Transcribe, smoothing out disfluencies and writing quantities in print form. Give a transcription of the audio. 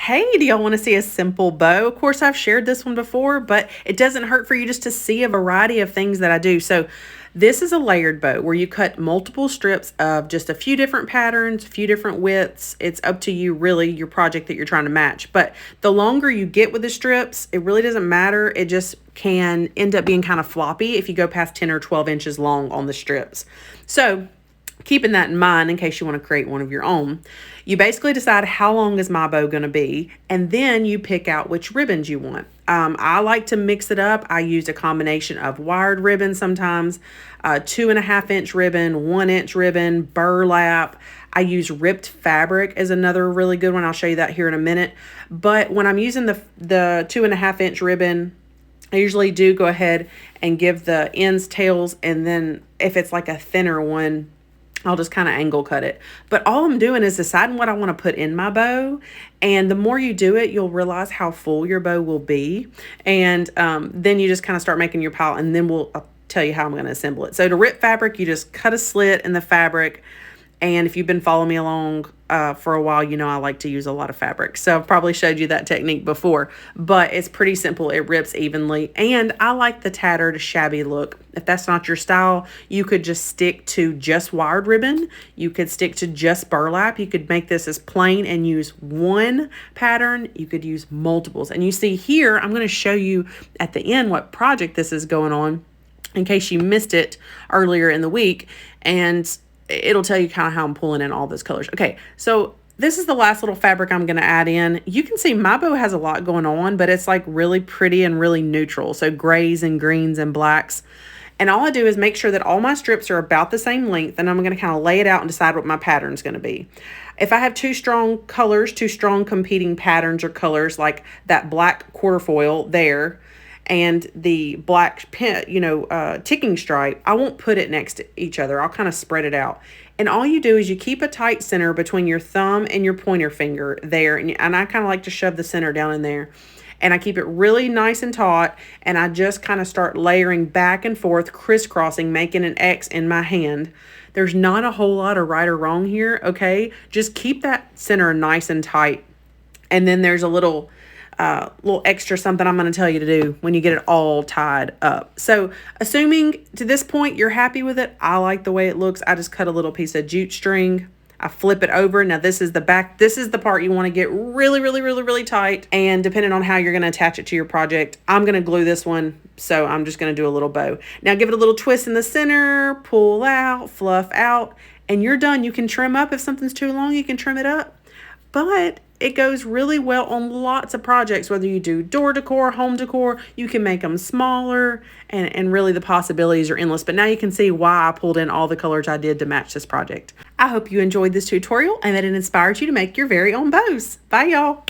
Hey, do y'all want to see a simple bow? Of course, I've shared this one before, but it doesn't hurt for you just to see a variety of things that I do. So this is a layered bow where you cut multiple strips of just a few different patterns, a few different widths. It's up to you, really, your project that you're trying to match. But the longer you get with the strips, it really doesn't matter. It just can end up being kind of floppy if you go past 10 or 12 inches long on the strips. So keeping that in mind in case you want to create one of your own, you basically decide how long is my bow going to be, and then you pick out which ribbons you want. I like to mix it up. I use a combination of wired ribbon sometimes, 2.5-inch ribbon, 1-inch ribbon, burlap. I use ripped fabric as another really good one. I'll show you that here in a minute. But when I'm using the 2.5-inch ribbon, I usually do go ahead and give the ends tails, and then if it's like a thinner one, I'll just kind of angle cut it. But all I'm doing is deciding what I want to put in my bow. And the more you do it, you'll realize how full your bow will be. And then you just kind of start making your pile, and then I'll tell you how I'm going to assemble it. So to rip fabric, you just cut a slit in the fabric. And if you've been following me along for a while, you know I like to use a lot of fabric. So I've probably showed you that technique before, but it's pretty simple. It rips evenly, and I like the tattered, shabby look. If that's not your style, you could just stick to just wired ribbon. You could stick to just burlap. You could make this as plain and use one pattern. You could use multiples. And you see here, I'm going to show you at the end what project this is going on in case you missed it earlier in the week. And it'll tell you kind of how I'm pulling in all those colors. Okay, so this is the last little fabric I'm going to add in. You can see my bow has a lot going on, but it's like really pretty and really neutral. So grays and greens and blacks. And all I do is make sure that all my strips are about the same length, and I'm going to kind of lay it out and decide what my pattern is going to be. If I have two strong colors, two strong competing patterns or colors, like that black quarter foil there, and the black pin, ticking stripe, I won't put it next to each other. I'll kind of spread it out. And all you do is you keep a tight center between your thumb and your pointer finger there. And I kind of like to shove the center down in there. And I keep it really nice and taut. And I just kind of start layering back and forth, crisscrossing, making an X in my hand. There's not a whole lot of right or wrong here, okay? Just keep that center nice and tight. And then there's a little extra something I'm going to tell you to do when you get it all tied up. So assuming to this point you're happy with it, I like the way it looks. I just cut a little piece of jute string. I flip it over. Now this is the back. This is the part you want to get really, really, really, really tight. And depending on how you're going to attach it to your project, I'm going to glue this one. So I'm just going to do a little bow. Now give it a little twist in the center, pull out, fluff out, and you're done. You can trim up if something's too long. You can trim it up. But it goes really well on lots of projects, whether you do door decor, home decor, you can make them smaller, and really the possibilities are endless. But now you can see why I pulled in all the colors I did to match this project. I hope you enjoyed this tutorial and that it inspired you to make your very own bows. Bye, y'all.